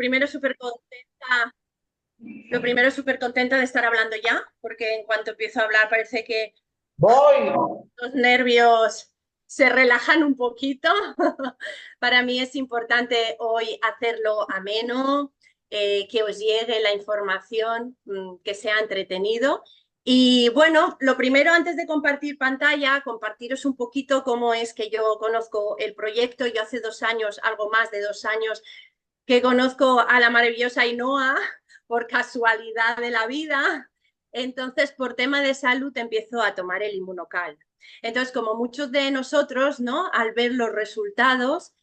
primero súper contenta, lo primero súper contenta de estar hablando ya, porque en cuanto empiezo a hablar parece que Voy. los nervios se relajan un poquito. Para mí es importante hoy hacerlo ameno, que os llegue la información, que sea entretenido. Y bueno, lo primero antes de compartir pantalla, compartiros un poquito cómo es que yo conozco el proyecto. Yo hace 2 años, algo más de 2 años, que conozco a la maravillosa Ainhoa por casualidad de la vida. Entonces, por tema de salud, empiezo a tomar el Inmunocal. Entonces, como muchos de nosotros, ¿no? Al ver los resultados,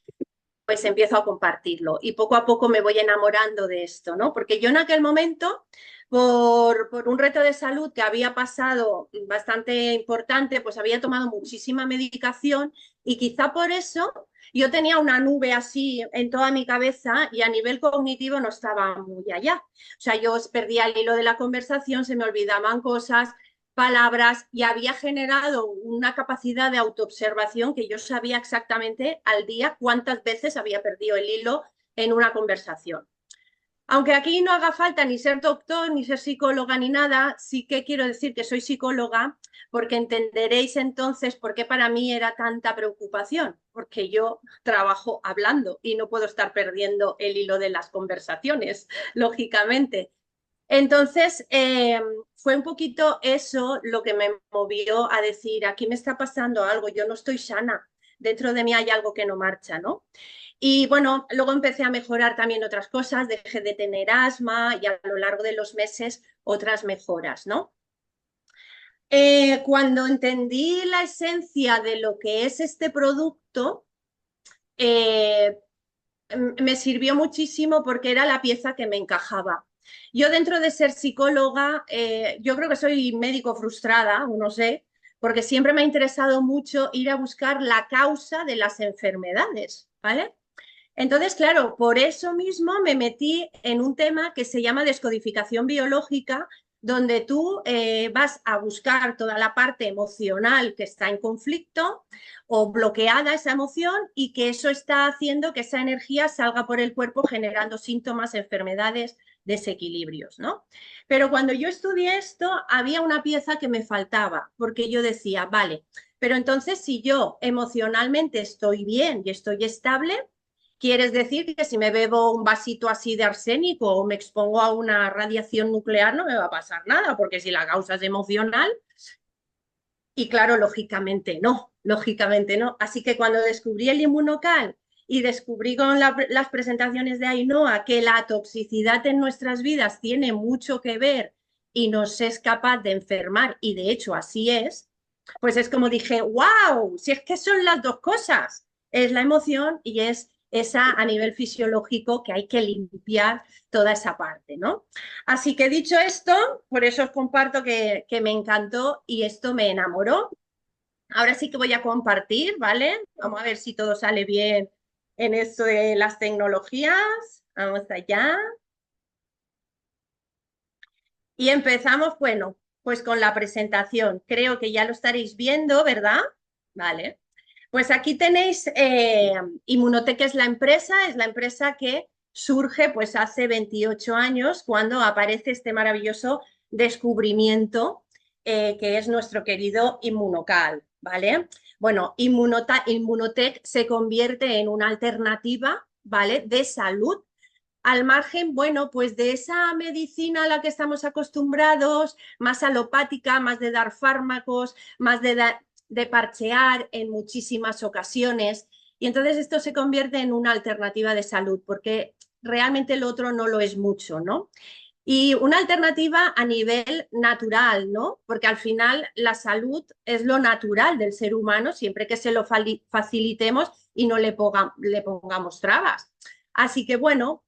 pues empiezo a compartirlo y poco a poco me voy enamorando de esto, ¿no? Porque yo en aquel momento, por un reto de salud que había pasado bastante importante, pues había tomado muchísima medicación y quizá por eso yo tenía una nube así en toda mi cabeza y a nivel cognitivo no estaba muy allá. O sea, yo perdía el hilo de la conversación, se me olvidaban cosas, palabras y había generado una capacidad de autoobservación que yo sabía exactamente al día cuántas veces había perdido el hilo en una conversación. Aunque aquí no haga falta ni ser doctor, ni ser psicóloga, ni nada, sí que quiero decir que soy psicóloga porque entenderéis entonces por qué para mí era tanta preocupación, porque yo trabajo hablando y no puedo estar perdiendo el hilo de las conversaciones, lógicamente. Entonces, fue un poquito eso lo que me movió a decir, aquí me está pasando algo, yo no estoy sana, dentro de mí hay algo que no marcha, ¿no? Y bueno, luego empecé a mejorar también otras cosas, dejé de tener asma y a lo largo de los meses otras mejoras, ¿no? Cuando entendí la esencia de lo que es este producto, eh, me sirvió muchísimo porque era la pieza que me encajaba. Yo dentro de ser psicóloga, yo creo que soy médico frustrada, o no sé, porque siempre me ha interesado mucho ir a buscar la causa de las enfermedades, ¿vale? Entonces, claro, por eso mismo me metí en un tema que se llama descodificación biológica, donde tú vas a buscar toda la parte emocional que está en conflicto o bloqueada esa emoción y que eso está haciendo que esa energía salga por el cuerpo generando síntomas, enfermedades, desequilibrios, ¿no? Pero cuando yo estudié esto, había una pieza que me faltaba, porque yo decía, vale, pero entonces si yo emocionalmente estoy bien y estoy estable, ¿quieres decir que si me bebo un vasito así de arsénico o me expongo a una radiación nuclear no me va a pasar nada? Porque si la causa es emocional, y claro, lógicamente no. Así que cuando descubrí el inmunocal y descubrí con las presentaciones de Ainhoa que la toxicidad en nuestras vidas tiene mucho que ver y nos es capaz de enfermar, y de hecho así es, pues es como dije, wow, si es que son las dos cosas, es la emoción y es esa a nivel fisiológico que hay que limpiar toda esa parte, ¿no? Así que dicho esto, por eso os comparto que me encantó y esto me enamoró. Ahora sí que voy a compartir, ¿vale? Vamos a ver si todo sale bien en esto de las tecnologías. Vamos allá. Y empezamos, bueno, pues con la presentación. Creo que ya lo estaréis viendo, ¿verdad? Vale. Pues aquí tenéis Inmunotech es la empresa que surge pues hace 28 años cuando aparece este maravilloso descubrimiento que es nuestro querido Inmunocal, ¿vale? Bueno, Inmunotech se convierte en una alternativa, ¿vale? De salud al margen, bueno, pues de esa medicina a la que estamos acostumbrados, más alopática, más de dar fármacos, más de parchear en muchísimas ocasiones. Y entonces esto se convierte en una alternativa de salud, porque realmente el otro no lo es mucho, ¿no? Y una alternativa a nivel natural, ¿no? Porque al final la salud es lo natural del ser humano, siempre que se lo facilitemos y no le pongamos trabas. Así que bueno,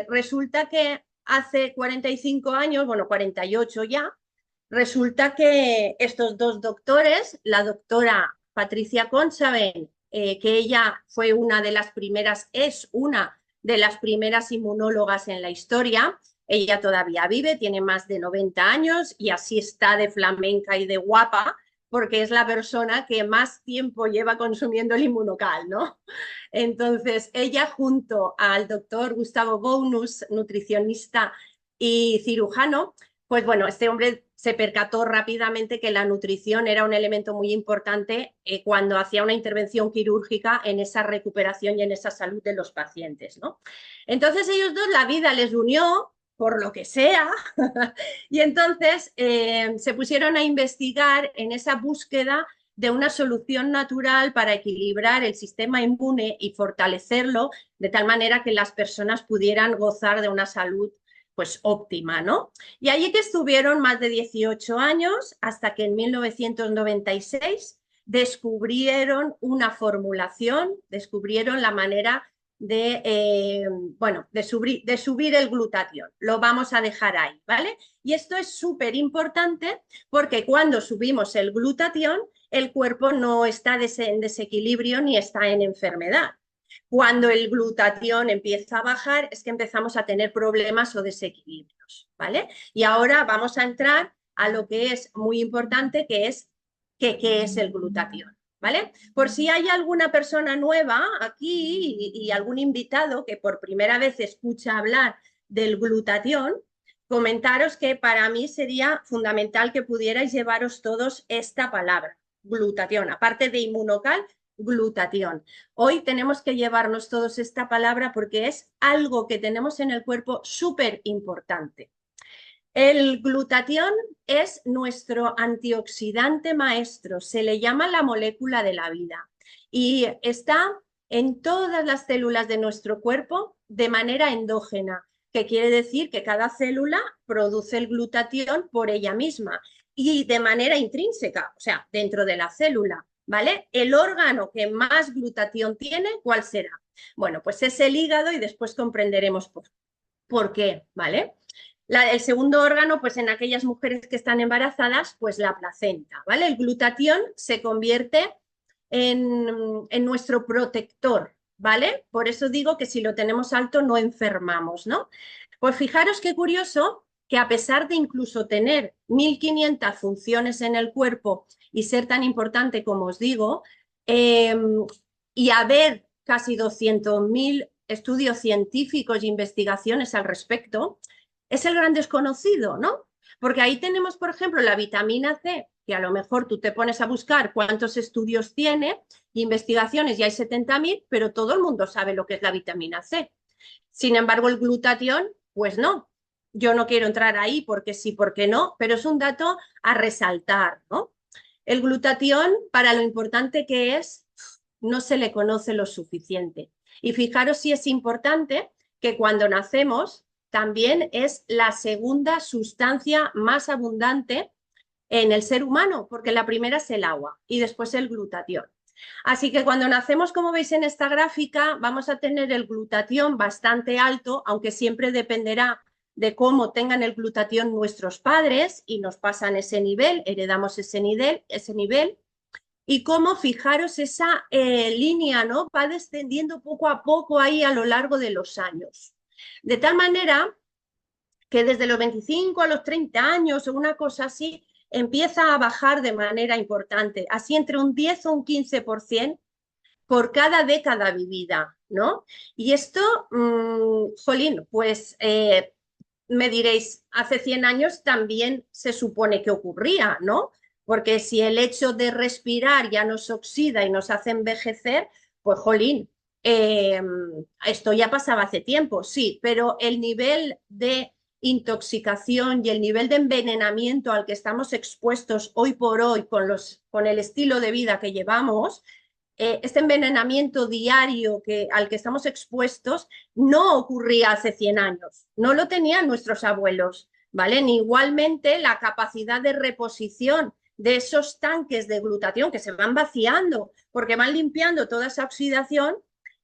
resulta que hace 45 años, bueno, 48 ya, resulta que estos dos doctores, la doctora Patricia Conchaven, que ella fue una de las primeras, es una de las primeras inmunólogas en la historia, ella todavía vive, tiene más de 90 años y así está de flamenca y de guapa, porque es la persona que más tiempo lleva consumiendo el inmunocal, ¿no? Entonces, ella junto al doctor Gustavo Bounus, nutricionista y cirujano, pues bueno, este hombre se percató rápidamente que la nutrición era un elemento muy importante cuando hacía una intervención quirúrgica en esa recuperación y en esa salud de los pacientes, ¿no? Entonces ellos dos, la vida les unió, por lo que sea, y entonces se pusieron a investigar en esa búsqueda de una solución natural para equilibrar el sistema inmune y fortalecerlo de tal manera que las personas pudieran gozar de una salud pues óptima, ¿no? Y allí que estuvieron más de 18 años hasta que en 1996 descubrieron una formulación, descubrieron la manera bueno, de subir el glutatión. Lo vamos a dejar ahí, ¿vale? Y esto es súper importante porque cuando subimos el glutatión, el cuerpo no está en desequilibrio ni está en enfermedad. Cuando el glutatión empieza a bajar es que empezamos a tener problemas o desequilibrios, ¿vale? Y ahora vamos a entrar a lo que es muy importante, que es qué es el glutatión, ¿vale? Por si hay alguna persona nueva aquí y algún invitado que por primera vez escucha hablar del glutatión, comentaros que para mí sería fundamental que pudierais llevaros todos esta palabra, glutatión, aparte de inmunocal, glutatión. Hoy tenemos que llevarnos todos esta palabra porque es algo que tenemos en el cuerpo súper importante. El glutatión es nuestro antioxidante maestro, se le llama la molécula de la vida y está en todas las células de nuestro cuerpo de manera endógena, que quiere decir que cada célula produce el glutatión por ella misma y de manera intrínseca, o sea, dentro de la célula, ¿vale? El órgano que más glutatión tiene, ¿cuál será? Bueno, pues es el hígado y después comprenderemos por qué, ¿vale? El segundo órgano, pues en aquellas mujeres que están embarazadas, pues la placenta, ¿vale? El glutatión se convierte en nuestro protector, ¿vale? Por eso digo que si lo tenemos alto no enfermamos, ¿no? Pues fijaros qué curioso que a pesar de incluso tener 1500 funciones en el cuerpo y ser tan importante como os digo, y haber casi 200.000 estudios científicos e investigaciones al respecto, es el gran desconocido, ¿no? Porque ahí tenemos, por ejemplo, la vitamina C, que a lo mejor tú te pones a buscar cuántos estudios tiene, investigaciones, y hay 70.000, pero todo el mundo sabe lo que es la vitamina C. Sin embargo, el glutatión, pues no. Yo no quiero entrar ahí porque sí, porque no, pero es un dato a resaltar, ¿no? El glutatión, para lo importante que es, no se le conoce lo suficiente. Y fijaros si es importante que cuando nacemos también es la segunda sustancia más abundante en el ser humano, porque la primera es el agua y después el glutatión. Así que cuando nacemos, como veis en esta gráfica, vamos a tener el glutatión bastante alto, aunque siempre dependerá de cómo tengan el glutatión nuestros padres y nos pasan ese nivel, heredamos ese nivel y cómo, fijaros, esa línea, ¿no? Va descendiendo poco a poco ahí a lo largo de los años. De tal manera que desde los 25 a los 30 años o una cosa así, empieza a bajar de manera importante, así entre un 10 o un 15% por cada década vivida, ¿no? Y esto, jolín, pues me diréis, hace 100 años también se supone que ocurría, ¿no? Porque si el hecho de respirar ya nos oxida y nos hace envejecer, pues jolín, esto ya pasaba hace tiempo, sí, pero el nivel de intoxicación y el nivel de envenenamiento al que estamos expuestos hoy por hoy con el estilo de vida que llevamos, este envenenamiento diario al que estamos expuestos no ocurría hace 100 años, no lo tenían nuestros abuelos, ¿vale? Ni igualmente la capacidad de reposición de esos tanques de glutatión que se van vaciando porque van limpiando toda esa oxidación,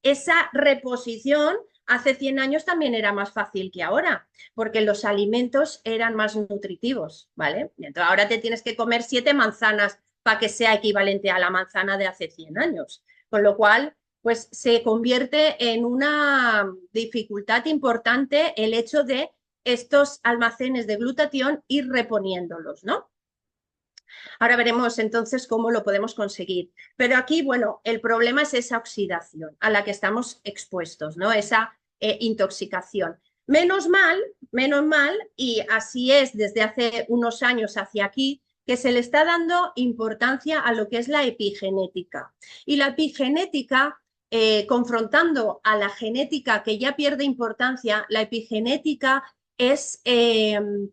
esa reposición hace 100 años también era más fácil que ahora, porque los alimentos eran más nutritivos, ¿vale? Entonces ahora te tienes que comer 7 manzanas para que sea equivalente a la manzana de hace 100 años. Con lo cual, pues se convierte en una dificultad importante el hecho de estos almacenes de glutatión ir reponiéndolos, ¿no? Ahora veremos entonces cómo lo podemos conseguir. Pero aquí, bueno, el problema es esa oxidación a la que estamos expuestos, ¿no? Esa intoxicación. Menos mal, y así es desde hace unos años hacia aquí, que se le está dando importancia a lo que es la epigenética. Y la epigenética, confrontando a la genética que ya pierde importancia, la epigenética es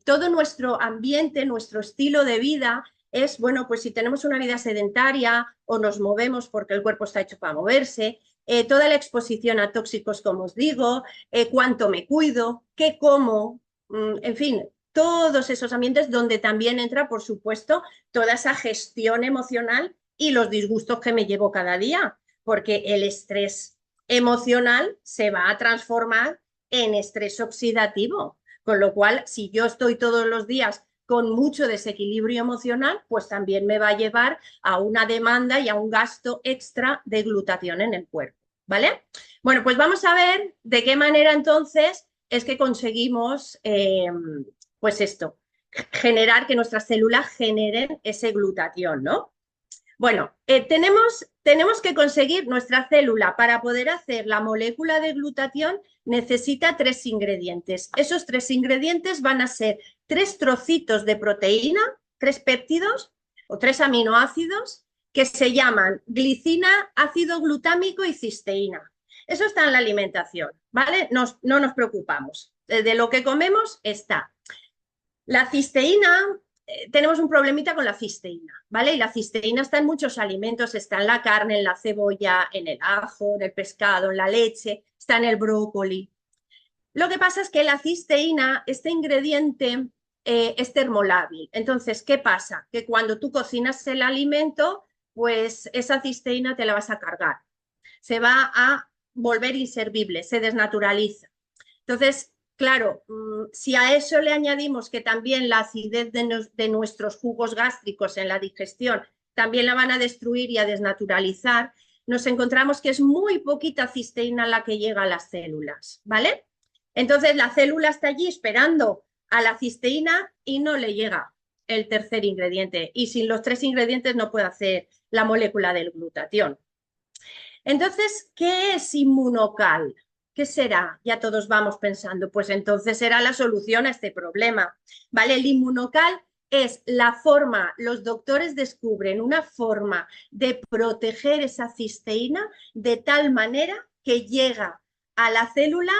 todo nuestro ambiente, nuestro estilo de vida, es, bueno, pues si tenemos una vida sedentaria o nos movemos porque el cuerpo está hecho para moverse, toda la exposición a tóxicos, como os digo, cuánto me cuido, qué como, en fin, todos esos ambientes donde también entra, por supuesto, toda esa gestión emocional y los disgustos que me llevo cada día, porque el estrés emocional se va a transformar en estrés oxidativo, con lo cual, si yo estoy todos los días con mucho desequilibrio emocional, pues también me va a llevar a una demanda y a un gasto extra de glutatión en el cuerpo, ¿vale? Bueno, pues vamos a ver de qué manera entonces es que conseguimos, pues esto, generar que nuestras células generen ese glutatión, ¿no? Bueno, tenemos que conseguir nuestra célula para poder hacer la molécula de glutatión necesita 3 ingredientes. Esos 3 ingredientes van a ser 3 trocitos de proteína, 3 péptidos o 3 aminoácidos que se llaman glicina, ácido glutámico y cisteína. Eso está en la alimentación, ¿vale? No nos preocupamos. De lo que comemos está. La cisteína, tenemos un problemita con la cisteína, ¿vale? Y la cisteína está en muchos alimentos, está en la carne, en la cebolla, en el ajo, en el pescado, en la leche, está en el brócoli. Lo que pasa es que la cisteína, este ingrediente, es termolábil. Entonces, ¿qué pasa? Que cuando tú cocinas el alimento, pues esa cisteína te la vas a cargar. Se va a volver inservible, se desnaturaliza. Entonces, claro, si a eso le añadimos que también la acidez de nuestros jugos gástricos en la digestión también la van a destruir y a desnaturalizar, nos encontramos que es muy poquita cisteína la que llega a las células, ¿vale? Entonces la célula está allí esperando a la cisteína y no le llega el tercer ingrediente. Y sin los 3 ingredientes no puede hacer la molécula del glutatión. Entonces, ¿qué es inmunocal? ¿Qué será? Ya todos vamos pensando, pues entonces será la solución a este problema, ¿vale? El inmunocal es la forma, los doctores descubren una forma de proteger esa cisteína de tal manera que llega a la célula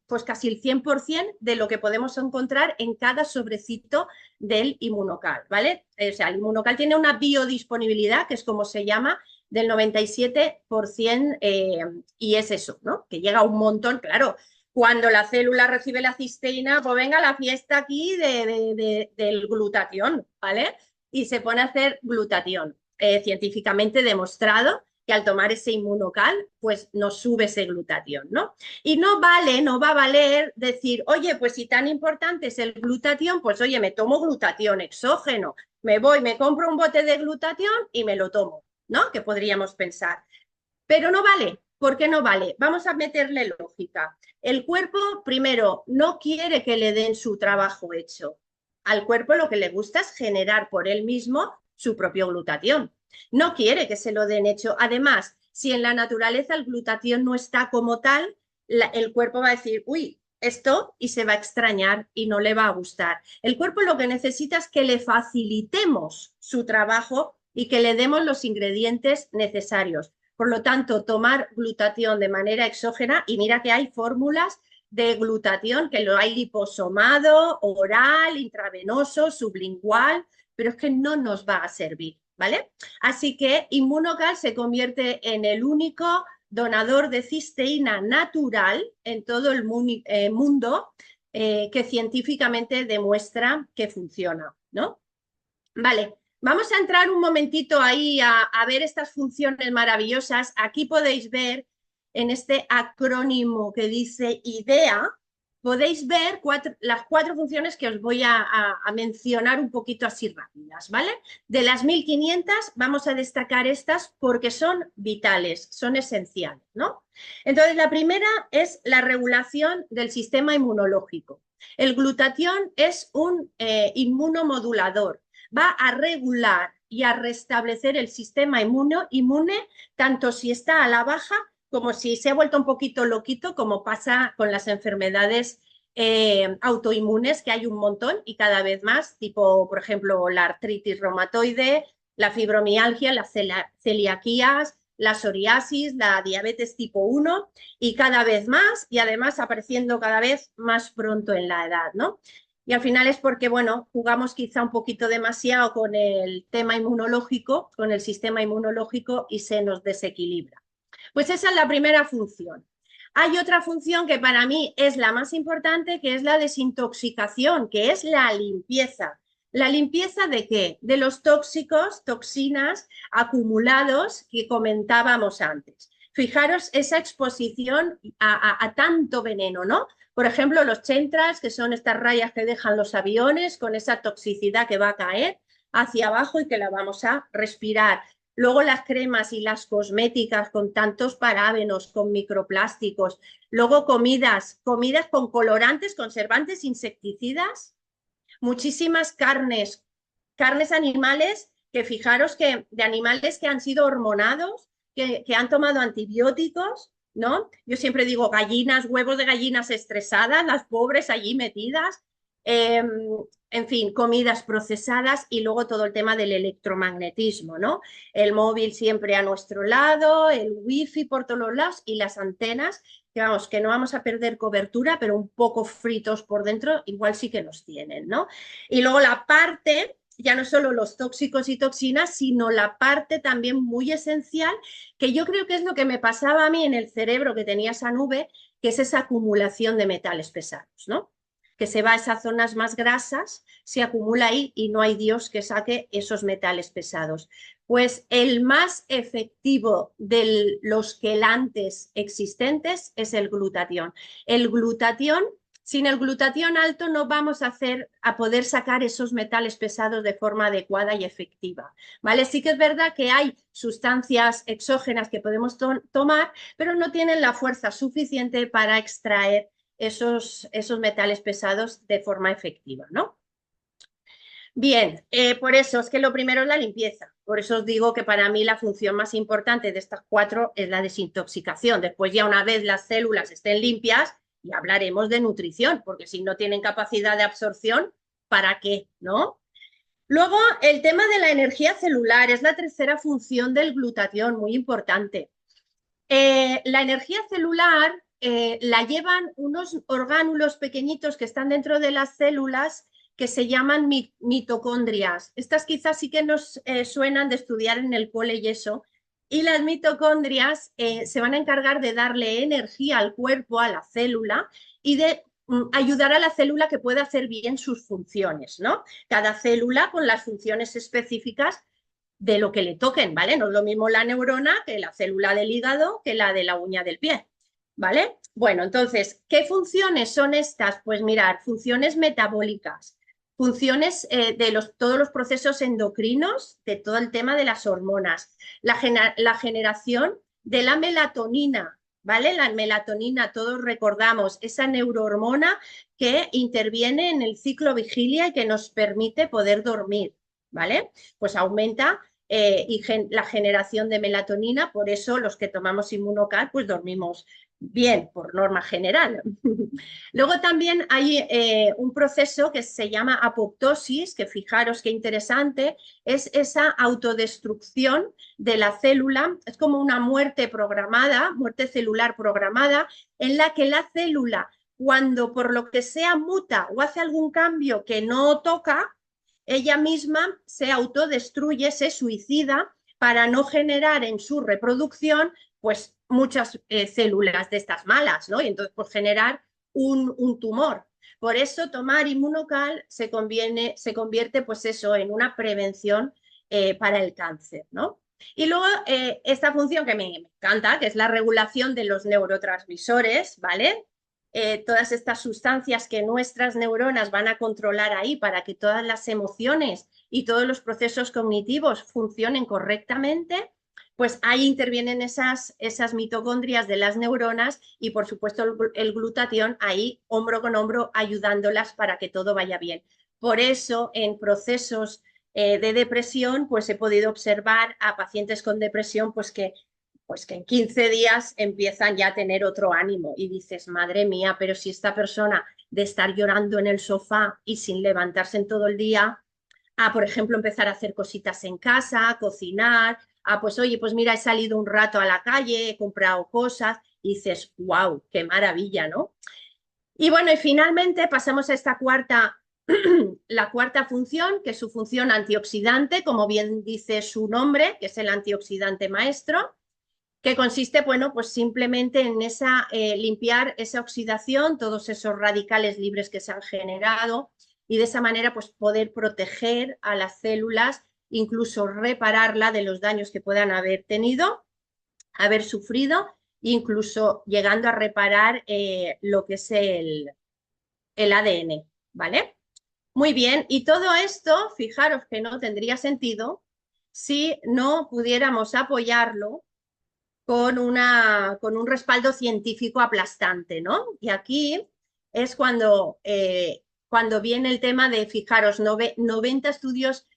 pues casi el 100% de lo que podemos encontrar en cada sobrecito del inmunocal, ¿vale? O sea, el inmunocal tiene una biodisponibilidad, que es como se llama, del 97% y es eso, ¿no? Que llega un montón, claro. Cuando la célula recibe la cisteína, pues venga la fiesta aquí del glutatión, ¿vale? Y se pone a hacer glutatión. Científicamente demostrado que al tomar ese inmunocal, pues nos sube ese glutatión, ¿no? Y no va a valer decir, oye, pues si tan importante es el glutatión, pues oye, me tomo glutatión exógeno, me voy, me compro un bote de glutatión y me lo tomo, ¿no? Que podríamos pensar. Pero no vale. ¿Por qué no vale? Vamos a meterle lógica. El cuerpo, primero, no quiere que le den su trabajo hecho. Al cuerpo lo que le gusta es generar por él mismo su propio glutatión. No quiere que se lo den hecho. Además, si en la naturaleza el glutatión no está como tal, el cuerpo va a decir, uy, esto, y se va a extrañar y no le va a gustar. El cuerpo lo que necesita es que le facilitemos su trabajo y que le demos los ingredientes necesarios. Por lo tanto, tomar glutatión de manera exógena, y mira que hay fórmulas de glutatión, que lo hay liposomado, oral, intravenoso, sublingual, pero es que no nos va a servir, ¿vale? Así que Inmunocal se convierte en el único donador de cisteína natural en todo el mundo que científicamente demuestra que funciona, ¿no? Vale, vamos a entrar un momentito ahí a ver estas funciones maravillosas. Aquí podéis ver en este acrónimo que dice IDEA, podéis ver las 4 funciones que os voy a mencionar un poquito así rápidas, ¿vale? De las 1500 vamos a destacar estas porque son vitales, son esenciales, ¿no? Entonces, la primera es la regulación del sistema inmunológico. El glutatión es un inmunomodulador. va a regular y a restablecer el sistema inmune, tanto si está a la baja como si se ha vuelto un poquito loquito, como pasa con las enfermedades autoinmunes, que hay un montón y cada vez más, tipo, por ejemplo, la artritis reumatoide, la fibromialgia, las celiaquías, la psoriasis, la diabetes tipo 1 y cada vez más, y además apareciendo cada vez más pronto en la edad, ¿no? Y al final es porque, bueno, jugamos quizá un poquito demasiado con el tema inmunológico, con el sistema inmunológico y se nos desequilibra. Pues esa es la primera función. Hay otra función que para mí es la más importante, que es la desintoxicación, que es la limpieza. ¿La limpieza de qué? De los tóxicos, toxinas acumulados que comentábamos antes. Fijaros esa exposición a tanto veneno, ¿no? Por ejemplo, los chemtrails, que son estas rayas que dejan los aviones con esa toxicidad que va a caer hacia abajo y que la vamos a respirar. Luego las cremas y las cosméticas con tantos parabenos, con microplásticos. Luego comidas con colorantes, conservantes, insecticidas. Muchísimas carnes animales, que fijaros que de animales que han sido hormonados, que han tomado antibióticos, ¿no? Yo siempre digo gallinas, huevos de gallinas estresadas, las pobres allí metidas. En fin, comidas procesadas y luego todo el tema del electromagnetismo, ¿no? El móvil siempre a nuestro lado, el wifi por todos lados y las antenas, que vamos, que no vamos a perder cobertura, pero un poco fritos por dentro, igual sí que nos tienen, ¿no? Y luego la parte, ya no solo los tóxicos y toxinas, sino la parte también muy esencial, que yo creo que es lo que me pasaba a mí en el cerebro, que tenía esa nube, que es esa acumulación de metales pesados, ¿no? Que se va a esas zonas más grasas, se acumula ahí y no hay Dios que saque esos metales pesados. Pues el más efectivo de los quelantes existentes es el glutatión. El glutatión, sin el glutatión alto no vamos a poder sacar esos metales pesados de forma adecuada y efectiva, ¿vale? Sí que es verdad que hay sustancias exógenas que podemos tomar, pero no tienen la fuerza suficiente para extraer esos metales pesados de forma efectiva, ¿no? Bien, por eso es que lo primero es la limpieza. Por eso os digo que para mí la función más importante de estas 4 es la desintoxicación. Después ya una vez las células estén limpias, y hablaremos de nutrición, porque si no tienen capacidad de absorción, ¿para qué? ¿No? Luego, el tema de la energía celular es la tercera función del glutatión, muy importante. La energía celular la llevan unos orgánulos pequeñitos que están dentro de las células que se llaman mitocondrias. Estas quizás sí que nos suenan de estudiar en el cole y eso. Y las mitocondrias se van a encargar de darle energía al cuerpo, a la célula, y de ayudar a la célula que pueda hacer bien sus funciones, ¿no? Cada célula con las funciones específicas de lo que le toquen, ¿vale? No es lo mismo la neurona que la célula del hígado que la de la uña del pie, ¿vale? Bueno, entonces, ¿qué funciones son estas? Pues mirar, funciones metabólicas, funciones de todos los procesos endocrinos, de todo el tema de las hormonas, la generación de la melatonina, ¿vale? La melatonina, todos recordamos, esa neurohormona que interviene en el ciclo vigilia y que nos permite poder dormir, ¿vale? Pues aumenta la generación de melatonina, por eso los que tomamos Inmunocal pues dormimos bien, por norma general. Luego también hay un proceso que se llama apoptosis, que fijaros qué interesante, es esa autodestrucción de la célula, es como una muerte programada, muerte celular programada, en la que la célula, cuando por lo que sea muta o hace algún cambio que no toca, ella misma se autodestruye, se suicida para no generar en su reproducción pues muchas células de estas malas, ¿no? Y entonces pues generar un tumor. Por eso tomar Inmunocal se convierte pues eso en una prevención para el cáncer, ¿no? Y luego esta función que me encanta, que es la regulación de los neurotransmisores, ¿vale? Todas estas sustancias que nuestras neuronas van a controlar ahí para que todas las emociones y todos los procesos cognitivos funcionen correctamente, pues ahí intervienen esas mitocondrias de las neuronas y por supuesto el glutatión ahí hombro con hombro ayudándolas para que todo vaya bien. Por eso en procesos de depresión, pues he podido observar a pacientes con depresión pues que en 15 días empiezan ya a tener otro ánimo y dices, madre mía, pero si esta persona de estar llorando en el sofá y sin levantarse en todo el día, por ejemplo, empezar a hacer cositas en casa, a cocinar, pues oye, pues mira, he salido un rato a la calle, he comprado cosas, y dices, wow, qué maravilla, ¿no? Y bueno, y finalmente pasamos a esta cuarta, la cuarta función, que es su función antioxidante, como bien dice su nombre, que es el antioxidante maestro, que consiste, bueno, pues simplemente en esa, limpiar esa oxidación, todos esos radicales libres que se han generado, y de esa manera pues poder proteger a las células, incluso repararla de los daños que puedan haber tenido, haber sufrido, incluso llegando a reparar lo que es el ADN, ¿vale? Muy bien, y todo esto, fijaros que no tendría sentido si no pudiéramos apoyarlo con un respaldo científico aplastante, ¿no? Y aquí es cuando viene el tema de, fijaros, 90 estudios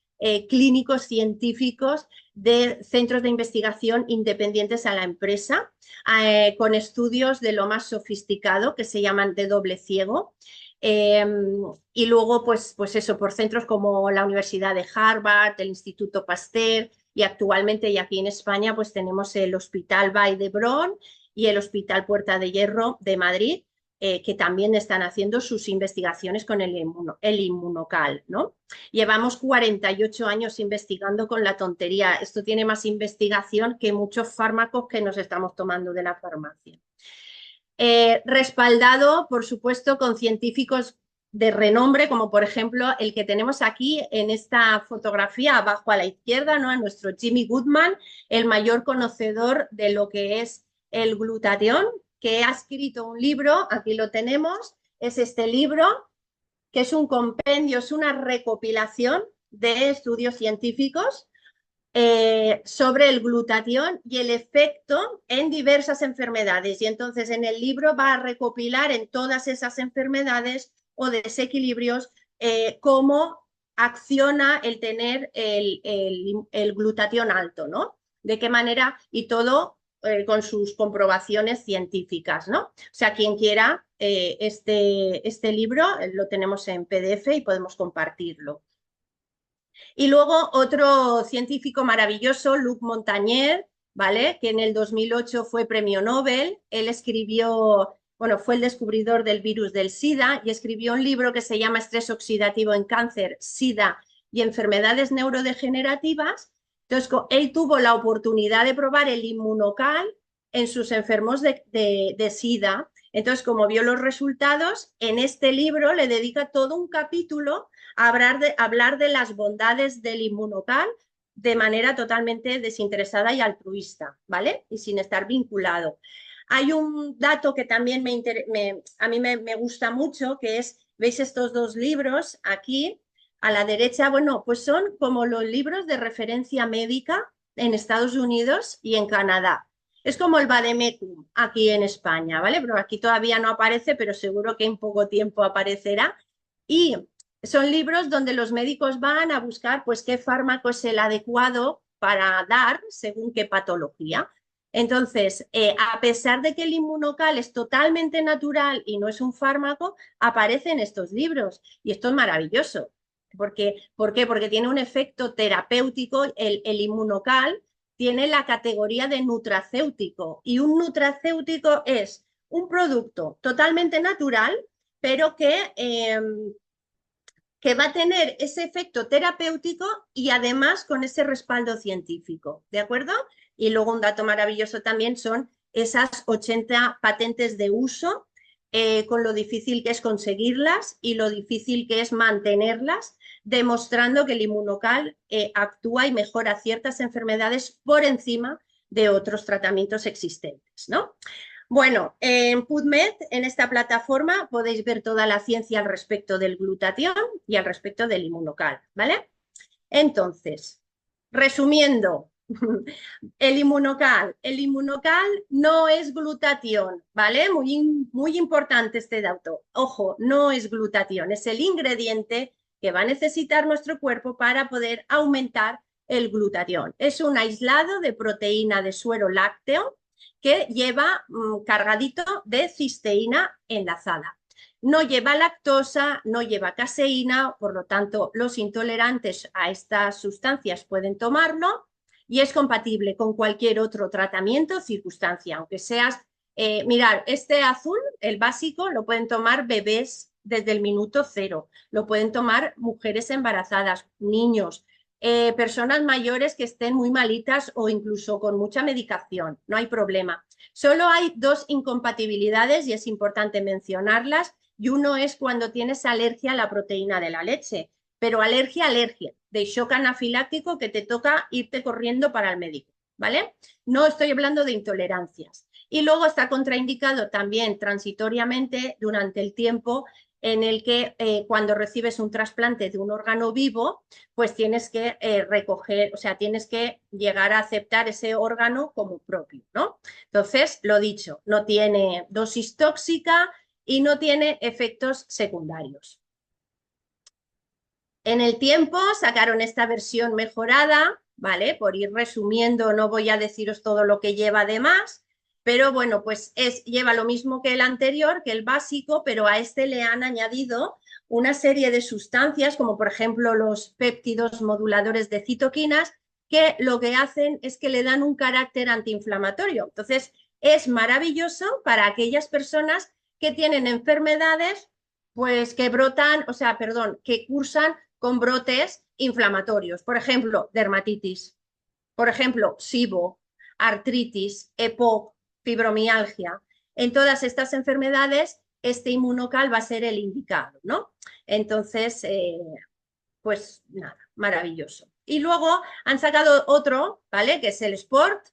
clínicos científicos de centros de investigación independientes a la empresa, con estudios de lo más sofisticado que se llaman de doble ciego. Eh, y luego, pues eso, por centros como la Universidad de Harvard, el Instituto Pasteur, y actualmente, y aquí en España, pues tenemos el Hospital Vall d'Hebron y el Hospital Puerta de Hierro de Madrid, que también están haciendo sus investigaciones con el inmunocal, ¿no? Llevamos 48 años investigando con la tontería. Esto tiene más investigación que muchos fármacos que nos estamos tomando de la farmacia. Respaldado, por supuesto, con científicos de renombre, como por ejemplo el que tenemos aquí en esta fotografía abajo a la izquierda, ¿no? A nuestro Jimmy Goodman, el mayor conocedor de lo que es el glutatión, que ha escrito un libro, aquí lo tenemos, es este libro, que es un compendio, es una recopilación de estudios científicos sobre el glutatión y el efecto en diversas enfermedades. Y entonces en el libro va a recopilar en todas esas enfermedades o desequilibrios cómo acciona el tener el glutatión alto, ¿no? De qué manera y todo con sus comprobaciones científicas, ¿no? O sea, quien quiera este libro lo tenemos en PDF y podemos compartirlo. Y luego otro científico maravilloso, Luc Montagnier, ¿vale? Que en el 2008 fue premio Nobel. Él escribió, bueno, fue el descubridor del virus del SIDA y escribió un libro que se llama Estrés oxidativo en cáncer, SIDA y enfermedades neurodegenerativas. Entonces, él tuvo la oportunidad de probar el inmunocal en sus enfermos de SIDA. Entonces, como vio los resultados, en este libro le dedica todo un capítulo hablar de las bondades del inmunocal de manera totalmente desinteresada y altruista, ¿vale? Y sin estar vinculado. Hay un dato que también a mí me gusta mucho, que es, ¿veis estos dos libros aquí? A la derecha, bueno, pues son como los libros de referencia médica en Estados Unidos y en Canadá. Es como el Vademecum aquí en España, ¿vale? Pero aquí todavía no aparece, pero seguro que en poco tiempo aparecerá. Y son libros donde los médicos van a buscar pues qué fármaco es el adecuado para dar según qué patología. Entonces, a pesar de que el inmunocal es totalmente natural y no es un fármaco, aparece en estos libros y esto es maravilloso. ¿Por qué? Porque tiene un efecto terapéutico. El inmunocal tiene la categoría de nutracéutico y un nutracéutico es un producto totalmente natural, pero que va a tener ese efecto terapéutico y además con ese respaldo científico, ¿de acuerdo? Y luego un dato maravilloso también son esas 80 patentes de uso, con lo difícil que es conseguirlas y lo difícil que es mantenerlas, demostrando que el inmunocal actúa y mejora ciertas enfermedades por encima de otros tratamientos existentes, ¿no? Bueno, en PubMed, en esta plataforma, podéis ver toda la ciencia al respecto del glutatión y al respecto del inmunocal, ¿vale? Entonces, resumiendo, el inmunocal no es glutatión, ¿vale? Muy importante este dato. Ojo, no es glutatión, es el ingrediente que va a necesitar nuestro cuerpo para poder aumentar el glutatión. Es un aislado de proteína de suero lácteo que lleva cargadito de cisteína enlazada. No lleva lactosa, no lleva caseína, por lo tanto los intolerantes a estas sustancias pueden tomarlo y es compatible con cualquier otro tratamiento o circunstancia, aunque seas, mirad, este azul, el básico, lo pueden tomar bebés desde el minuto cero, lo pueden tomar mujeres embarazadas, niños, personas mayores que estén muy malitas o incluso con mucha medicación, no hay problema. Solo hay dos incompatibilidades y es importante mencionarlas, y uno es cuando tienes alergia a la proteína de la leche, pero alergia, de shock anafiláctico que te toca irte corriendo para el médico, ¿vale? No estoy hablando de intolerancias. Y luego está contraindicado también transitoriamente durante el tiempo en el que cuando recibes un trasplante de un órgano vivo, pues tienes que recoger, o sea, tienes que llegar a aceptar ese órgano como propio, ¿no? Entonces, lo dicho, no tiene dosis tóxica y no tiene efectos secundarios. En el tiempo sacaron esta versión mejorada, ¿vale? Por ir resumiendo, no voy a deciros todo lo que lleva de más, pero bueno, pues lleva lo mismo que el anterior, que el básico, pero a este le han añadido una serie de sustancias, como por ejemplo los péptidos moduladores de citoquinas, que lo que hacen es que le dan un carácter antiinflamatorio. Entonces, es maravilloso para aquellas personas que tienen enfermedades, pues que brotan, o sea, perdón, que cursan con brotes inflamatorios, por ejemplo, dermatitis, por ejemplo, SIBO, artritis, EPOC, fibromialgia. En todas estas enfermedades, este inmunocal va a ser el indicado, ¿no? Entonces, pues nada, maravilloso. Y luego han sacado otro, ¿vale? Que es el Sport.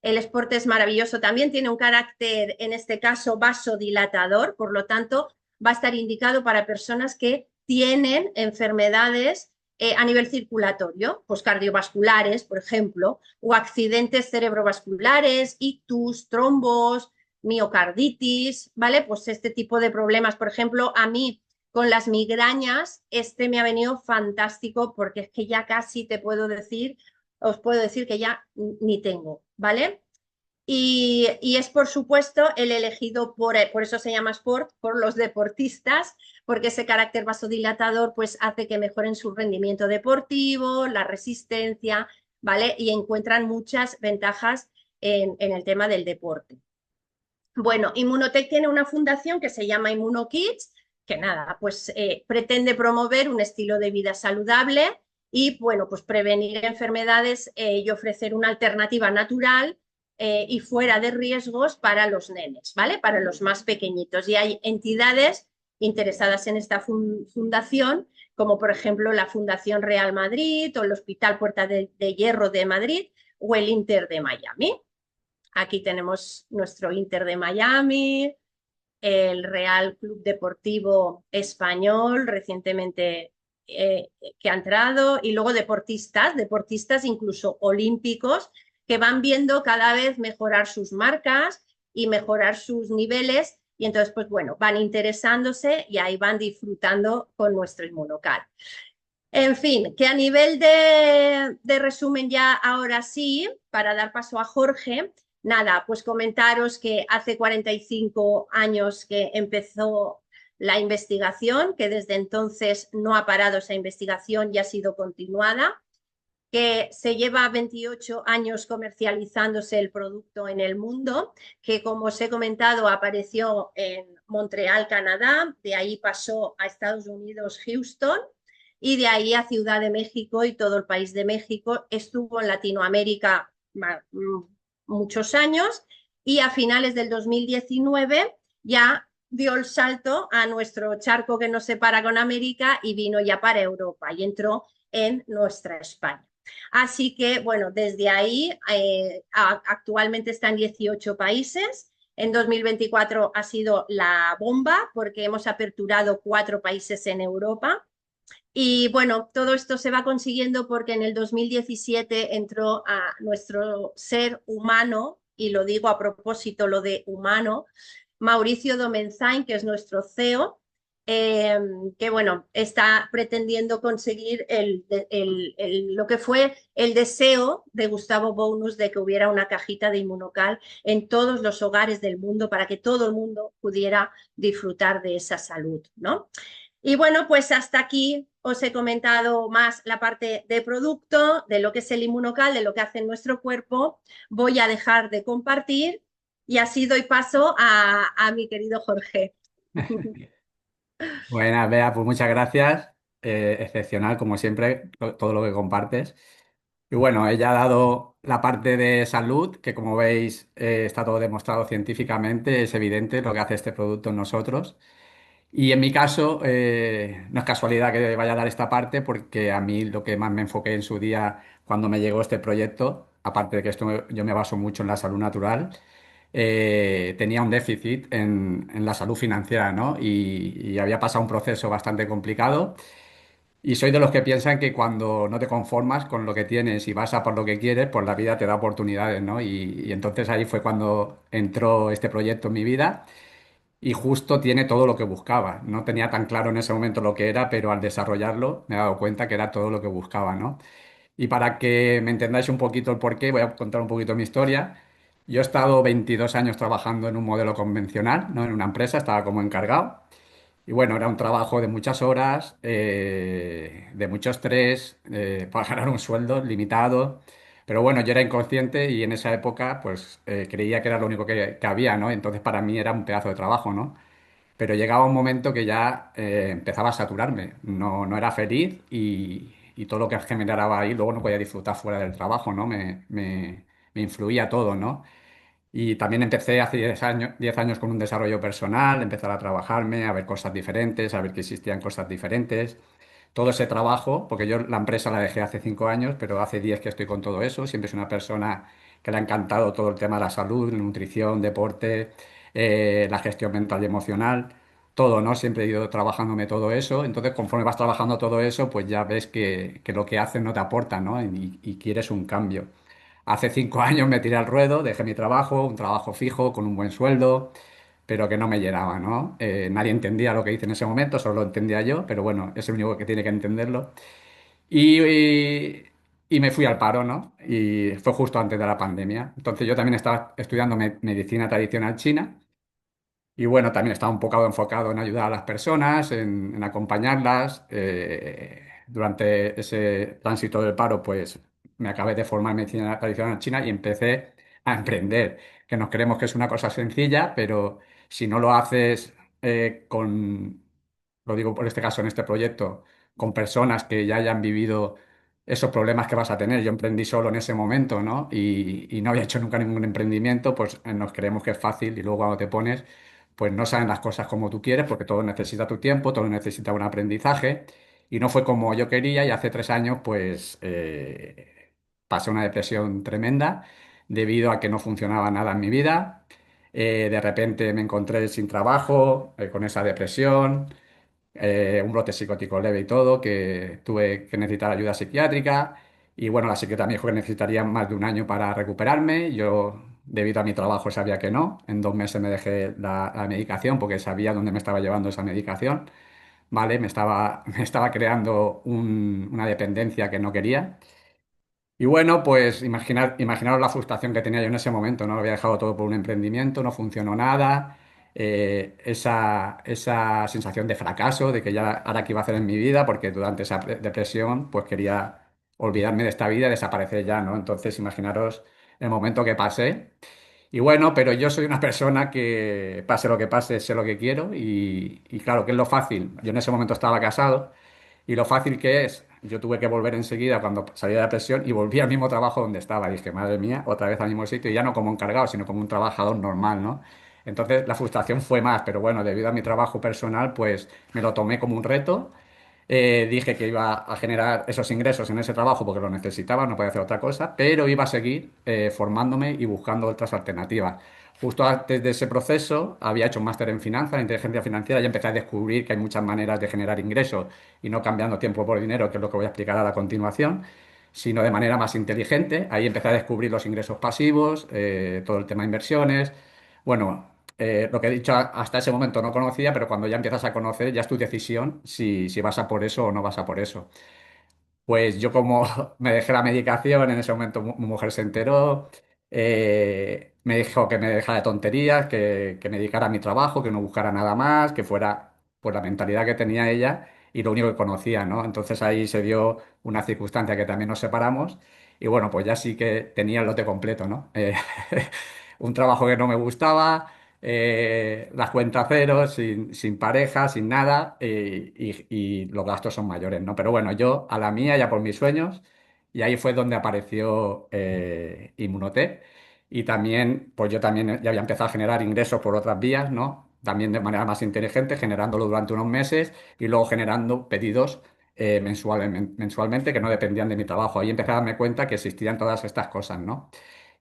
El Sport es maravilloso también, tiene un carácter, en este caso, vasodilatador, por lo tanto, va a estar indicado para personas que tienen enfermedades a nivel circulatorio, pues cardiovasculares, por ejemplo, o accidentes cerebrovasculares, ictus, trombos, miocarditis, ¿vale? Pues este tipo de problemas, por ejemplo, a mí con las migrañas, este me ha venido fantástico porque es que ya casi te puedo decir, os puedo decir que ya ni tengo, ¿vale? Y es por supuesto el elegido por eso se llama Sport, por los deportistas, porque ese carácter vasodilatador pues hace que mejoren su rendimiento deportivo, la resistencia, ¿vale? Y encuentran muchas ventajas en el tema del deporte. Bueno, Immunotech tiene una fundación que se llama ImmunoKids, que nada, pues pretende promover un estilo de vida saludable y, bueno, pues prevenir enfermedades y ofrecer una alternativa natural y fuera de riesgos para los nenes, ¿vale? Para los más pequeñitos. Y hay entidades interesadas en esta fundación, como por ejemplo la Fundación Real Madrid o el Hospital Puerta de Hierro de Madrid o el Inter de Miami. Aquí tenemos nuestro Inter de Miami, el Real Club Deportivo Español recientemente que ha entrado y luego deportistas incluso olímpicos que van viendo cada vez mejorar sus marcas y mejorar sus niveles y entonces pues bueno, van interesándose y ahí van disfrutando con nuestro inmunocal. En fin, que a nivel de resumen ya ahora sí, para dar paso a Jorge, nada, pues comentaros que hace 45 años que empezó la investigación, que desde entonces no ha parado esa investigación y ha sido continuada, que se lleva 28 años comercializándose el producto en el mundo, que como os he comentado apareció en Montreal, Canadá, de ahí pasó a Estados Unidos, Houston, y de ahí a Ciudad de México y todo el país de México. Estuvo en Latinoamérica muchos años y a finales del 2019 ya dio el salto a nuestro charco que nos separa con América y vino ya para Europa y entró en nuestra España. Así que, bueno, desde ahí actualmente está en 18 países. En 2024 ha sido la bomba porque hemos aperturado 4 países en Europa. Y bueno, todo esto se va consiguiendo porque en el 2017 entró a nuestro ser humano, y lo digo a propósito, lo de humano, Mauricio Domenzain, que es nuestro CEO, eh, que bueno, está pretendiendo conseguir lo que fue el deseo de Gustavo Bonus de que hubiera una cajita de Inmunocal en todos los hogares del mundo para que todo el mundo pudiera disfrutar de esa salud, ¿no? Y bueno, pues hasta aquí os he comentado más la parte de producto, de lo que es el Inmunocal, de lo que hace en nuestro cuerpo. Voy a dejar de compartir y así doy paso a mi querido Jorge. Buenas, Bea, pues muchas gracias. Excepcional, como siempre, todo lo que compartes. Y bueno, ella ha dado la parte de salud, que como veis está todo demostrado científicamente, es evidente lo que hace este producto en nosotros. Y en mi caso, no es casualidad que vaya a dar esta parte, porque a mí lo que más me enfoqué en su día cuando me llegó este proyecto, aparte de que yo me baso mucho en la salud natural, tenía un déficit en la salud financiera, ¿no? Y había pasado un proceso bastante complicado. Y soy de los que piensan que cuando no te conformas con lo que tienes y vas a por lo que quieres, pues la vida te da oportunidades, ¿no? Y entonces ahí fue cuando entró este proyecto en mi vida y justo tiene todo lo que buscaba. No tenía tan claro en ese momento lo que era, pero al desarrollarlo me he dado cuenta que era todo lo que buscaba, ¿no? Y para que me entendáis un poquito el porqué, voy a contar un poquito mi historia. Yo he estado 22 años trabajando en un modelo convencional, ¿no? En una empresa, estaba como encargado. Y bueno, era un trabajo de muchas horas, de mucho estrés, para ganar un sueldo limitado. Pero bueno, yo era inconsciente y en esa época pues creía que era lo único que había, ¿no? Entonces para mí era un pedazo de trabajo, ¿no? Pero llegaba un momento que ya empezaba a saturarme. No era feliz y todo lo que generaba ahí luego no podía disfrutar fuera del trabajo, ¿no? Me influía todo, ¿no? Y también empecé hace 10 años con un desarrollo personal, empezar a trabajarme, a ver cosas diferentes, a ver que existían cosas diferentes. Todo ese trabajo, porque yo la empresa la dejé hace 5 años, pero hace 10 que estoy con todo eso. Siempre soy una persona que le ha encantado todo el tema de la salud, la nutrición, deporte, la gestión mental y emocional, todo, ¿no? Siempre he ido trabajándome todo eso. Entonces, conforme vas trabajando todo eso, pues ya ves que lo que haces no te aporta, ¿no? Y quieres un cambio. Hace 5 años me tiré al ruedo, dejé mi trabajo, un trabajo fijo, con un buen sueldo, pero que no me llenaba, ¿no? Nadie entendía lo que hice en ese momento, solo lo entendía yo, pero bueno, es el único que tiene que entenderlo. Y, y me fui al paro, ¿no? Y fue justo antes de la pandemia. Entonces yo también estaba estudiando medicina tradicional china y bueno, también estaba un poco enfocado en ayudar a las personas, en acompañarlas. Durante ese tránsito del paro, pues me acabé de formar en medicina tradicional china y empecé a emprender, que nos creemos que es una cosa sencilla, pero si no lo haces lo digo por este caso en este proyecto, con personas que ya hayan vivido esos problemas que vas a tener. Yo emprendí solo en ese momento, ¿no? Y no había hecho nunca ningún emprendimiento, pues nos creemos que es fácil y luego cuando te pones pues no salen las cosas como tú quieres, porque todo necesita tu tiempo, todo necesita un aprendizaje, y no fue como yo quería, y hace 3 años, pues pasé una depresión tremenda debido a que no funcionaba nada en mi vida. De repente me encontré sin trabajo, con esa depresión, un brote psicótico leve y todo, que tuve que necesitar ayuda psiquiátrica. Y bueno, la psiquiatra me dijo que necesitaría más de un año para recuperarme. Yo, debido a mi trabajo, sabía que no. En 2 meses me dejé la medicación porque sabía dónde me estaba llevando esa medicación. ¿Vale? Me estaba creando una dependencia que no quería. Y bueno, pues imaginaros la frustración que tenía yo en ese momento, ¿no? Había dejado todo por un emprendimiento, no funcionó nada, esa sensación de fracaso, de que ya ahora qué iba a hacer en mi vida, porque durante esa depresión pues quería olvidarme de esta vida y desaparecer ya, ¿no? Entonces imaginaros el momento que pasé. Y bueno, pero yo soy una persona que pase lo que pase, sé lo que quiero y claro, ¿qué es lo fácil? Yo en ese momento estaba casado. Y lo fácil que es, yo tuve que volver enseguida cuando salí de la presión y volví al mismo trabajo donde estaba. Dije, madre mía, otra vez al mismo sitio, y ya no como encargado, sino como un trabajador normal, ¿no? Entonces la frustración fue más, pero bueno, debido a mi trabajo personal, pues me lo tomé como un reto. Dije que iba a generar esos ingresos en ese trabajo porque lo necesitaba, no podía hacer otra cosa, pero iba a seguir formándome y buscando otras alternativas. Justo antes de ese proceso había hecho un máster en finanzas, en inteligencia financiera, y empecé a descubrir que hay muchas maneras de generar ingresos y no cambiando tiempo por dinero, que es lo que voy a explicar a la continuación, sino de manera más inteligente. Ahí empecé a descubrir los ingresos pasivos, todo el tema de inversiones. Bueno, lo que he dicho hasta ese momento no conocía, pero cuando ya empiezas a conocer ya es tu decisión si vas a por eso o no vas a por eso. Pues yo como me dejé la medicación, en ese momento mi mujer se enteró, me dijo que me dejara de tonterías, que me dedicara a mi trabajo, que no buscara nada más, que fuera pues la mentalidad que tenía ella y lo único que conocía, ¿no? Entonces ahí se dio una circunstancia que también nos separamos y bueno, pues ya sí que tenía el lote completo, ¿no? Un trabajo que no me gustaba, las cuentas cero, sin pareja, sin nada, y los gastos son mayores, ¿no? Pero bueno, yo a la mía, ya por mis sueños, y ahí fue donde apareció Inmunotech. Y también, pues yo también ya había empezado a generar ingresos por otras vías, ¿no? También de manera más inteligente, generándolo durante unos meses y luego generando pedidos mensualmente que no dependían de mi trabajo. Ahí empecé a darme cuenta que existían todas estas cosas, ¿no?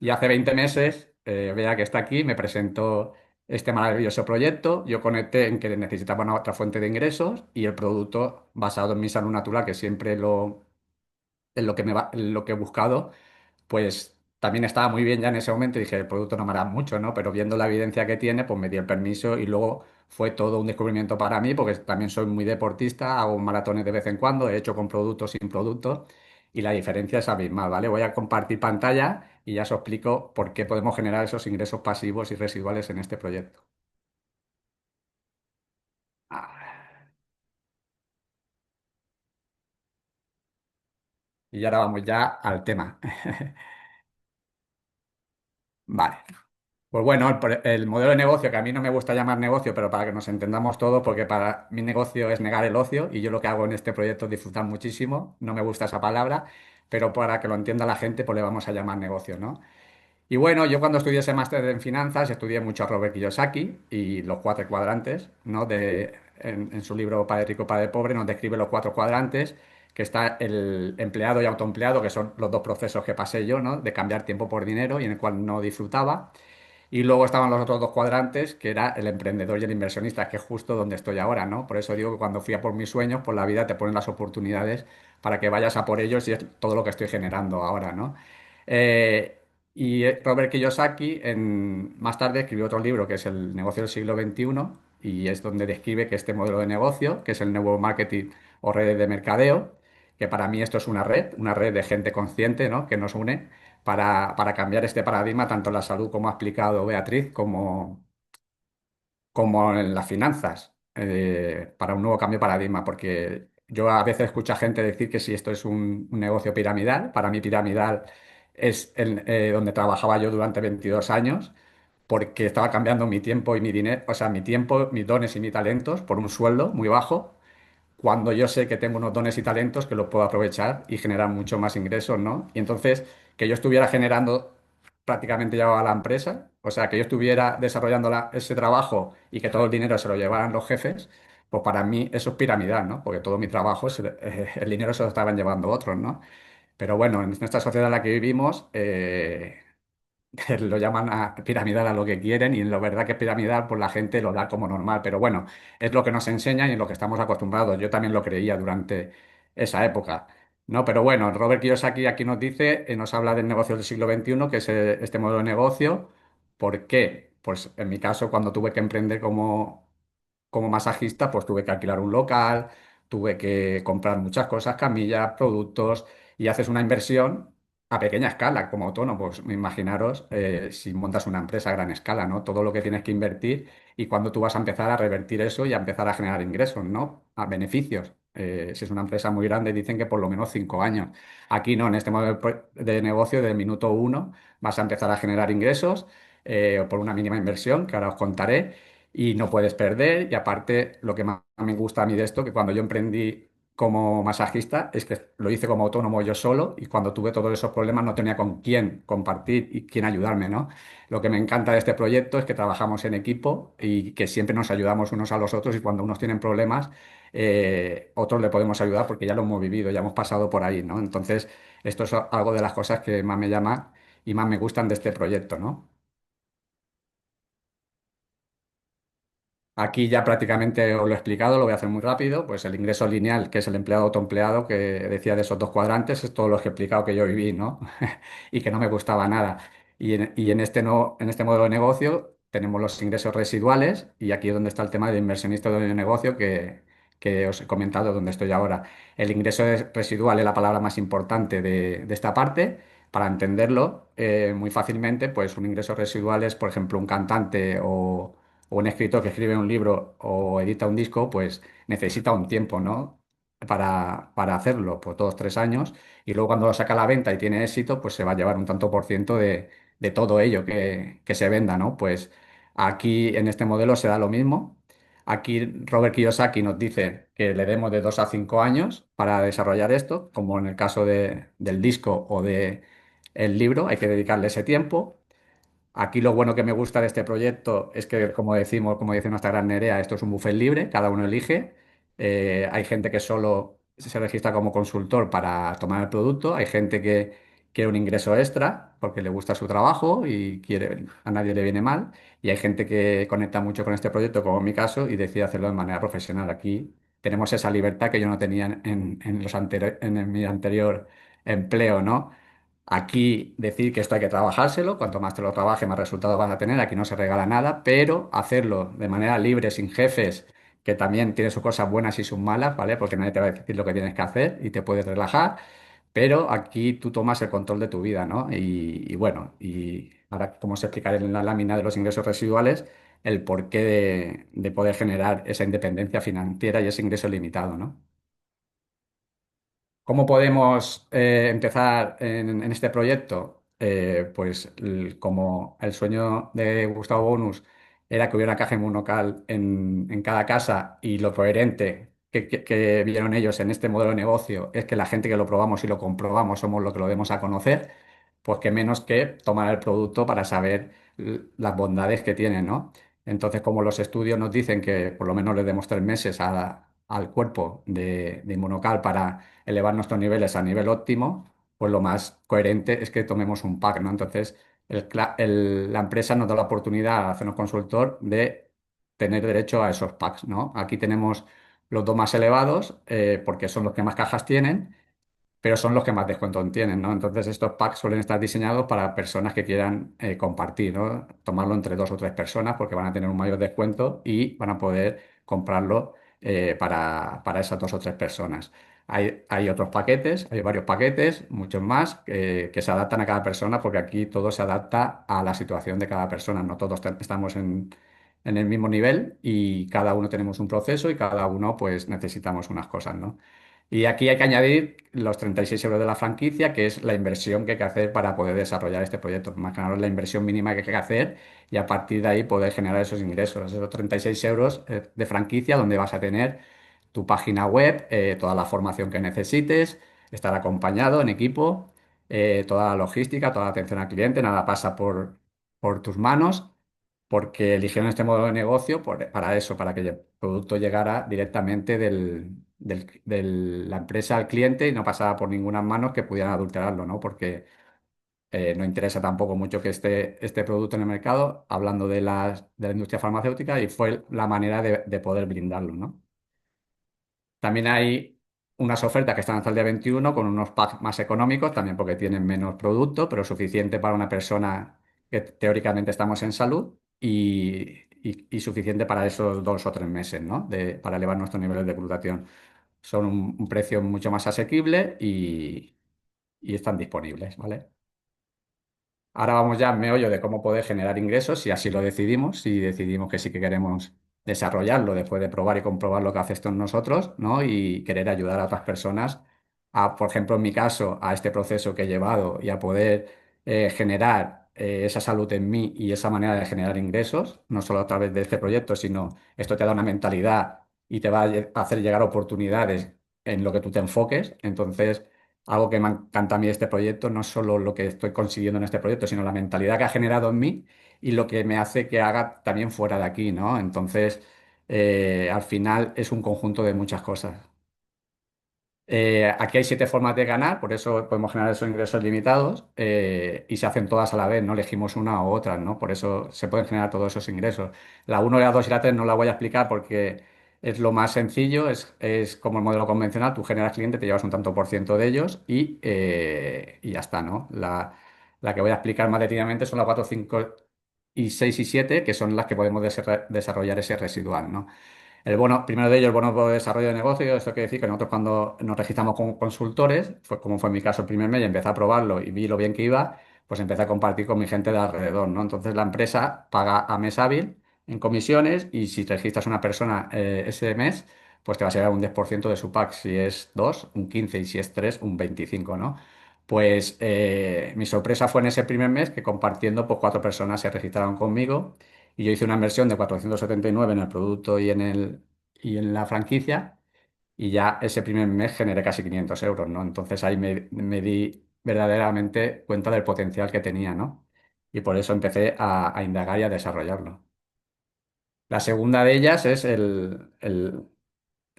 Y hace 20 meses, vea que está aquí, me presentó este maravilloso proyecto. Yo conecté en que necesitaba una otra fuente de ingresos y el producto basado en mi salud natural, que siempre es lo que lo que he buscado, pues también estaba muy bien ya en ese momento y dije, el producto no me hará mucho, ¿no? Pero viendo la evidencia que tiene, pues me di el permiso y luego fue todo un descubrimiento para mí, porque también soy muy deportista, hago maratones de vez en cuando, he hecho con productos, sin productos, y la diferencia es abismal, ¿vale? Voy a compartir pantalla y ya os explico por qué podemos generar esos ingresos pasivos y residuales en este proyecto. Ah, y ahora vamos ya al tema. Vale. Pues bueno, el modelo de negocio, que a mí no me gusta llamar negocio, pero para que nos entendamos todos, porque para mi negocio es negar el ocio y yo lo que hago en este proyecto es disfrutar muchísimo, no me gusta esa palabra, pero para que lo entienda la gente, pues le vamos a llamar negocio, ¿no? Y bueno, yo cuando estudié ese máster en finanzas estudié mucho a Robert Kiyosaki y los cuatro cuadrantes, ¿no? En su libro Padre Rico, Padre Pobre nos describe los cuatro cuadrantes, que está el empleado y autoempleado, que son los dos procesos que pasé yo, ¿no? De cambiar tiempo por dinero y en el cual no disfrutaba. Y luego estaban los otros dos cuadrantes, que era el emprendedor y el inversionista, que es justo donde estoy ahora, ¿no? Por eso digo que cuando fui a por mis sueños, por la vida te ponen las oportunidades para que vayas a por ellos y es todo lo que estoy generando ahora, ¿no? Robert Kiyosaki más tarde escribió otro libro que es El negocio del siglo XXI y es donde describe que este modelo de negocio, que es el nuevo marketing o redes de mercadeo, que para mí esto es una red de gente consciente, ¿no? Que nos une para cambiar este paradigma, tanto en la salud como ha explicado Beatriz, como en las finanzas, para un nuevo cambio de paradigma, porque yo a veces escucho a gente decir que si esto es un negocio piramidal, para mí piramidal es donde trabajaba yo durante 22 años, porque estaba cambiando mi tiempo y mi dinero, o sea, mi tiempo, mis dones y mis talentos por un sueldo muy bajo cuando yo sé que tengo unos dones y talentos que los puedo aprovechar y generar mucho más ingresos, ¿no? Y entonces, que yo estuviera generando prácticamente ya a la empresa, o sea, que yo estuviera desarrollando ese trabajo y que todo el dinero se lo llevaran los jefes, pues para mí eso es piramidal, ¿no? Porque todo mi trabajo, el dinero se lo estaban llevando otros, ¿no? Pero bueno, en esta sociedad en la que vivimos, lo llaman piramidal a lo que quieren y en lo verdad que es piramidal, pues la gente lo da como normal. Pero bueno, es lo que nos enseñan y en lo que estamos acostumbrados. Yo también lo creía durante esa época, ¿no? Pero bueno, Robert Kiyosaki aquí nos dice, nos habla del negocio del siglo XXI, que es este modelo de negocio. ¿Por qué? Pues en mi caso, cuando tuve que emprender como masajista, pues tuve que alquilar un local, tuve que comprar muchas cosas, camillas, productos, y haces una inversión a pequeña escala, como autónomo. Pues imaginaros si montas una empresa a gran escala, ¿no? Todo lo que tienes que invertir y cuando tú vas a empezar a revertir eso y a empezar a generar ingresos, ¿no? A beneficios. Si es una empresa muy grande, dicen que por lo menos 5 años. Aquí no, en este modelo de negocio, del minuto uno, vas a empezar a generar ingresos por una mínima inversión, que ahora os contaré y no puedes perder. Y aparte, lo que más me gusta a mí de esto, que cuando yo emprendí como masajista, es que lo hice como autónomo yo solo y cuando tuve todos esos problemas no tenía con quién compartir y quién ayudarme, ¿no? Lo que me encanta de este proyecto es que trabajamos en equipo y que siempre nos ayudamos unos a los otros y cuando unos tienen problemas, otros le podemos ayudar porque ya lo hemos vivido, ya hemos pasado por ahí, ¿no? Entonces, esto es algo de las cosas que más me llama y más me gustan de este proyecto, ¿no? Aquí ya prácticamente os lo he explicado, lo voy a hacer muy rápido. Pues el ingreso lineal, que es el empleado autoempleado, que decía de esos dos cuadrantes, es todo lo que he explicado que yo viví, ¿no? Y que no me gustaba nada. Y en este, no, en este modelo de negocio tenemos los ingresos residuales y aquí es donde está el tema de inversionista de negocio que os he comentado, donde estoy ahora. El residual es la palabra más importante de esta parte. Para entenderlo muy fácilmente, pues un ingreso residual es, por ejemplo, un cantante o un escritor que escribe un libro o edita un disco, pues necesita un tiempo, ¿no? Para hacerlo, pues 2, 3 años, y luego cuando lo saca a la venta y tiene éxito, pues se va a llevar un tanto por ciento de todo ello que se venda, ¿no? Pues aquí en este modelo se da lo mismo. Aquí Robert Kiyosaki nos dice que le demos de 2 a 5 años para desarrollar esto, como en el caso del disco o de el libro, hay que dedicarle ese tiempo. Aquí lo bueno que me gusta de este proyecto es que, como decimos, como dice nuestra gran Nerea, esto es un buffet libre, cada uno elige. Hay gente que solo se registra como consultor para tomar el producto, hay gente que quiere un ingreso extra porque le gusta su trabajo y quiere, a nadie le viene mal, y hay gente que conecta mucho con este proyecto, como en mi caso, y decide hacerlo de manera profesional. Aquí tenemos esa libertad que yo no tenía en mi anterior empleo, ¿no? Aquí decir que esto hay que trabajárselo, cuanto más te lo trabaje, más resultados vas a tener, aquí no se regala nada, pero hacerlo de manera libre, sin jefes, que también tiene sus cosas buenas y sus malas, ¿vale? Porque nadie te va a decir lo que tienes que hacer y te puedes relajar, pero aquí tú tomas el control de tu vida, ¿no? Y bueno, y ahora como os explicaré en la lámina de los ingresos residuales, el porqué de poder generar esa independencia financiera y ese ingreso limitado, ¿no? ¿Cómo podemos empezar en este proyecto? Pues como el sueño de Gustavo Bonus era que hubiera una caja monocal en cada casa y lo coherente que vieron ellos en este modelo de negocio es que la gente que lo probamos y lo comprobamos somos los que lo demos a conocer, pues que menos que tomar el producto para saber las bondades que tiene, ¿no? Entonces, como los estudios nos dicen que por lo menos le demos 3 meses al cuerpo de Inmunocal para elevar nuestros niveles a nivel óptimo, pues lo más coherente es que tomemos un pack, ¿no? Entonces, la empresa nos da la oportunidad a hacernos consultor de tener derecho a esos packs, ¿no? Aquí tenemos los dos más elevados, porque son los que más cajas tienen, pero son los que más descuento tienen, ¿no? Entonces estos packs suelen estar diseñados para personas que quieran compartir, ¿no? Tomarlo entre 2 o 3 personas porque van a tener un mayor descuento y van a poder comprarlo para esas 2 o 3 personas. Hay otros paquetes, hay varios paquetes, muchos más, que se adaptan a cada persona porque aquí todo se adapta a la situación de cada persona, no todos estamos en el mismo nivel y cada uno tenemos un proceso y cada uno pues necesitamos unas cosas, ¿no? Y aquí hay que añadir los 36 euros de la franquicia, que es la inversión que hay que hacer para poder desarrollar este proyecto. Imaginaros la inversión mínima que hay que hacer y a partir de ahí poder generar esos ingresos. Esos 36 euros de franquicia donde vas a tener tu página web, toda la formación que necesites, estar acompañado en equipo, toda la logística, toda la atención al cliente, nada pasa por tus manos porque eligieron este modelo de negocio para eso, para que el producto llegara directamente de la empresa al cliente y no pasara por ninguna manos que pudieran adulterarlo, ¿no? Porque no interesa tampoco mucho que esté este producto en el mercado, hablando de la industria farmacéutica, y fue la manera de poder brindarlo, ¿no? También hay unas ofertas que están hasta el día 21 con unos packs más económicos, también porque tienen menos producto, pero suficiente para una persona que teóricamente estamos en salud y suficiente para esos 2 o 3 meses, ¿no? Para elevar nuestros niveles de glutatión. Son un precio mucho más asequible y están disponibles, ¿vale? Ahora vamos ya al meollo de cómo poder generar ingresos, si así lo decidimos, si decidimos que sí que queremos desarrollarlo después de probar y comprobar lo que hace esto en nosotros, ¿no? Y querer ayudar a otras personas a, por ejemplo, en mi caso, a este proceso que he llevado y a poder generar esa salud en mí y esa manera de generar ingresos, no solo a través de este proyecto, sino esto te da una mentalidad y te va a hacer llegar oportunidades en lo que tú te enfoques. Entonces, algo que me encanta a mí de este proyecto, no solo lo que estoy consiguiendo en este proyecto, sino la mentalidad que ha generado en mí y lo que me hace que haga también fuera de aquí, ¿no? Entonces, al final es un conjunto de muchas cosas. Aquí hay 7 formas de ganar, por eso podemos generar esos ingresos limitados y se hacen todas a la vez, no elegimos una u otra, ¿no? Por eso se pueden generar todos esos ingresos. La uno, la 2 y la 3 no la voy a explicar porque es lo más sencillo, es como el modelo convencional, tú generas cliente, te llevas un tanto por ciento de ellos y ya está, ¿no? La que voy a explicar más detenidamente son las 4, 5 y 6 y 7, que son las que podemos desarrollar ese residual, ¿no? El bono, primero de ellos, el bono por desarrollo de negocio, esto quiere decir que nosotros cuando nos registramos como consultores, fue como fue mi caso el primer mes, y empecé a probarlo y vi lo bien que iba, pues empecé a compartir con mi gente de alrededor, ¿no? Entonces la empresa paga a mes hábil en comisiones y si te registras una persona ese mes, pues te va a llegar un 10% de su pack. Si es 2 un 15 y si es 3 un 25, ¿no? Pues mi sorpresa fue en ese primer mes que compartiendo, pues 4 personas se registraron conmigo y yo hice una inversión de 479 en el producto y en la franquicia y ya ese primer mes generé casi 500 euros, ¿no? Entonces ahí me di verdaderamente cuenta del potencial que tenía, ¿no? Y por eso empecé a indagar y a desarrollarlo. La segunda de ellas es el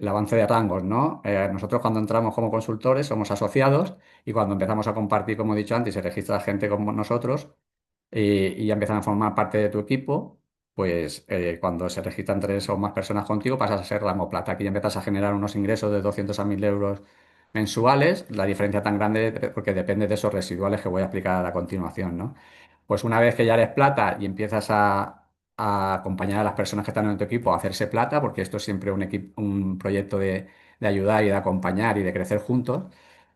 avance de rangos, ¿no? Nosotros cuando entramos como consultores somos asociados y cuando empezamos a compartir, como he dicho antes, se registra gente como nosotros y ya empiezan a formar parte de tu equipo, pues cuando se registran 3 o más personas contigo pasas a ser rango plata. Aquí ya empiezas a generar unos ingresos de 200 a 1000 euros mensuales, la diferencia tan grande porque depende de esos residuales que voy a explicar a continuación, ¿no? Pues una vez que ya eres plata y empiezas a acompañar a las personas que están en tu equipo a hacerse plata, porque esto es siempre un proyecto de ayudar y de acompañar y de crecer juntos,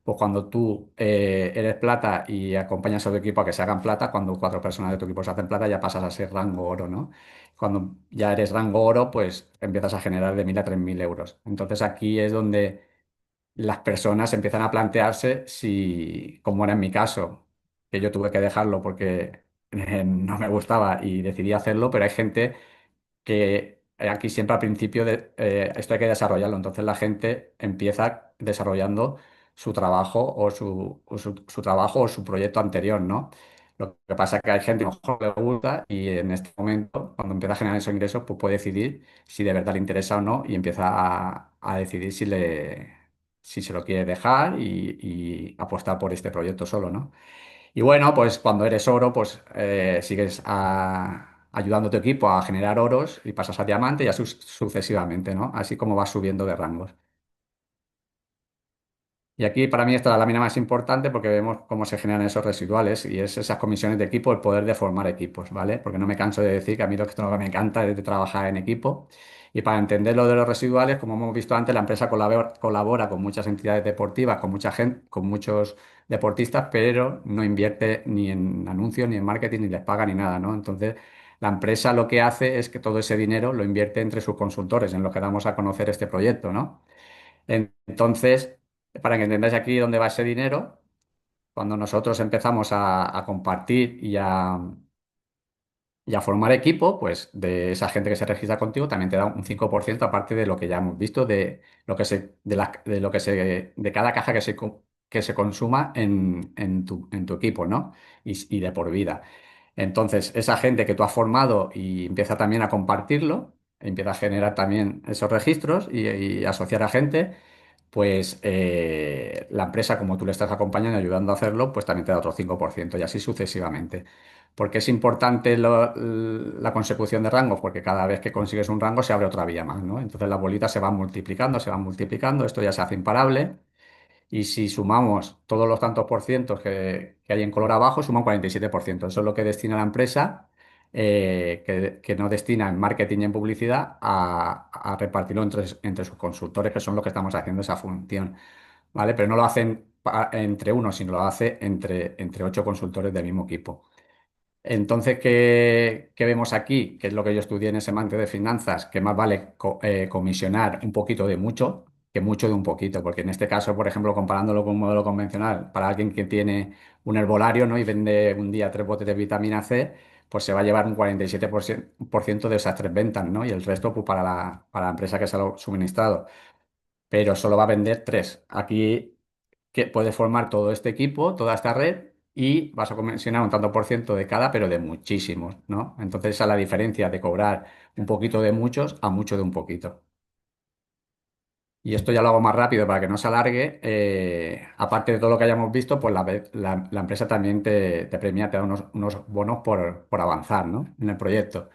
pues cuando tú eres plata y acompañas a tu equipo a que se hagan plata, cuando 4 personas de tu equipo se hacen plata ya pasas a ser rango oro, ¿no? Cuando ya eres rango oro, pues empiezas a generar de 1000 a 3000 euros. Entonces aquí es donde las personas empiezan a plantearse si, como era en mi caso, que yo tuve que dejarlo porque no me gustaba y decidí hacerlo, pero hay gente que aquí siempre al principio esto hay que desarrollarlo. Entonces la gente empieza desarrollando su trabajo o su trabajo o su proyecto anterior, ¿no? Lo que pasa es que hay gente que a lo mejor le gusta y en este momento, cuando empieza a generar esos ingresos, pues puede decidir si de verdad le interesa o no y empieza a decidir si se lo quiere dejar y apostar por este proyecto solo, ¿no? Y bueno, pues cuando eres oro, pues sigues ayudando a tu equipo a generar oros y pasas a diamante y así sucesivamente, ¿no? Así como vas subiendo de rangos. Y aquí para mí esta es la lámina más importante porque vemos cómo se generan esos residuales y es esas comisiones de equipo, el poder de formar equipos, ¿vale? Porque no me canso de decir que a mí lo que me encanta es de trabajar en equipo. Y para entender lo de los residuales, como hemos visto antes, la empresa colabora con muchas entidades deportivas, con mucha gente, con muchos deportistas, pero no invierte ni en anuncios, ni en marketing, ni les paga ni nada, ¿no? Entonces, la empresa lo que hace es que todo ese dinero lo invierte entre sus consultores, en lo que damos a conocer este proyecto, ¿no? Entonces, para que entendáis aquí dónde va ese dinero, cuando nosotros empezamos a compartir y a formar equipo, pues de esa gente que se registra contigo también te da un 5% aparte de lo que ya hemos visto, de lo que de lo que de cada caja que se consuma en tu equipo, ¿no? Y de por vida. Entonces, esa gente que tú has formado y empieza también a compartirlo, empieza a generar también esos registros y asociar a gente pues la empresa, como tú le estás acompañando y ayudando a hacerlo, pues también te da otro 5% y así sucesivamente. ¿Por qué es importante la consecución de rangos? Porque cada vez que consigues un rango se abre otra vía más, ¿no? Entonces las bolitas se van multiplicando, esto ya se hace imparable. Y si sumamos todos los tantos por cientos que hay en color abajo, suman 47%. Eso es lo que destina la empresa, que no destina en marketing y en publicidad a repartirlo entre sus consultores, que son los que estamos haciendo esa función. ¿Vale? Pero no lo hacen entre uno, sino lo hace entre 8 consultores del mismo equipo. Entonces, ¿qué vemos aquí? Que es lo que yo estudié en ese máster de finanzas, que más vale comisionar un poquito de mucho que mucho de un poquito, porque en este caso, por ejemplo, comparándolo con un modelo convencional, para alguien que tiene un herbolario, ¿no? y vende un día 3 botes de vitamina C, pues se va a llevar un 47% de esas 3 ventas, ¿no? Y el resto, pues, para la empresa que se lo ha suministrado. Pero solo va a vender 3. Aquí que puedes formar todo este equipo, toda esta red, y vas a comisionar un tanto por ciento de cada, pero de muchísimos, ¿no? Entonces esa es la diferencia de cobrar un poquito de muchos a mucho de un poquito. Y esto ya lo hago más rápido para que no se alargue. Aparte de todo lo que hayamos visto, pues la empresa también te premia, te da unos bonos por avanzar, ¿no? en el proyecto.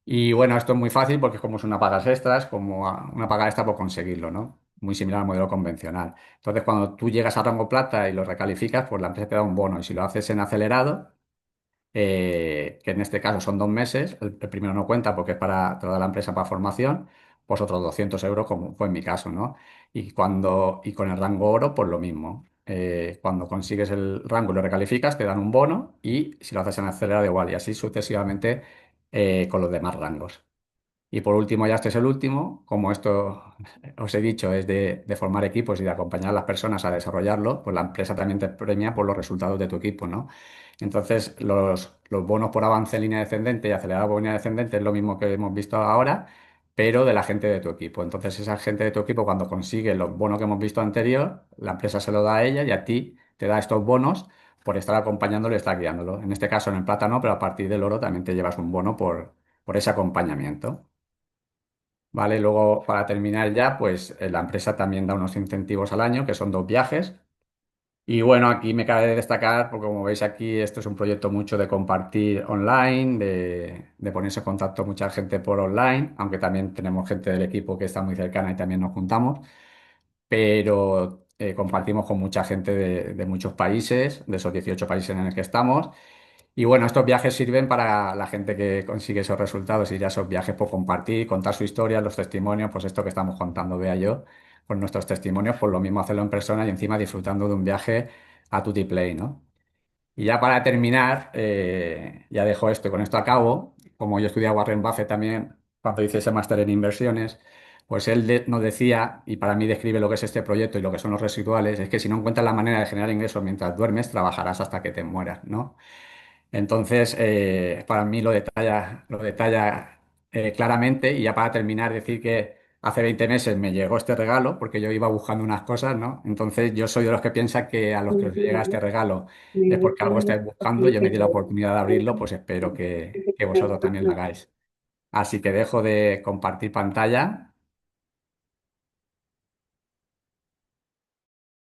Y bueno, esto es muy fácil porque es como es una pagas extras, como una paga extra por conseguirlo, ¿no? Muy similar al modelo convencional. Entonces, cuando tú llegas a rango plata y lo recalificas, pues la empresa te da un bono. Y si lo haces en acelerado, que en este caso son 2 meses. El primero no cuenta porque es para toda la empresa para formación, pues otros 200 euros, como fue en mi caso, ¿no? Y con el rango oro, pues lo mismo. Cuando consigues el rango y lo recalificas, te dan un bono y si lo haces en acelerado igual y así sucesivamente con los demás rangos. Y por último, ya este es el último, como esto os he dicho es de formar equipos y de acompañar a las personas a desarrollarlo, pues la empresa también te premia por los resultados de tu equipo, ¿no? Entonces, los bonos por avance en línea descendente y acelerado por línea descendente es lo mismo que hemos visto ahora, pero de la gente de tu equipo. Entonces, esa gente de tu equipo, cuando consigue los bonos que hemos visto anterior, la empresa se lo da a ella y a ti te da estos bonos por estar acompañándolo y estar guiándolo. En este caso, en el plata no, pero a partir del oro también te llevas un bono por ese acompañamiento. Vale, luego para terminar ya, pues la empresa también da unos incentivos al año, que son 2 viajes. Y bueno, aquí me cabe destacar, porque como veis aquí, esto es un proyecto mucho de compartir online, de ponerse en contacto mucha gente por online, aunque también tenemos gente del equipo que está muy cercana y también nos juntamos, pero compartimos con mucha gente de muchos países, de esos 18 países en los que estamos. Y bueno, estos viajes sirven para la gente que consigue esos resultados y ya esos viajes por compartir, contar su historia, los testimonios, pues esto que estamos contando, vea yo, con nuestros testimonios, pues lo mismo hacerlo en persona y encima disfrutando de un viaje a tutti play, ¿no? Y ya para terminar, ya dejo esto y con esto acabo. Como yo estudié a Warren Buffett también, cuando hice ese máster en inversiones, pues él nos decía, y para mí describe lo que es este proyecto y lo que son los residuales, es que si no encuentras la manera de generar ingresos mientras duermes, trabajarás hasta que te mueras, ¿no? Entonces, para mí lo detalla claramente y ya para terminar, decir que hace 20 meses me llegó este regalo porque yo iba buscando unas cosas, ¿no? Entonces, yo soy de los que piensa que a los que os llega este regalo es porque algo estáis buscando, yo me di la oportunidad de abrirlo, pues espero que vosotros también lo hagáis. Así que dejo de compartir pantalla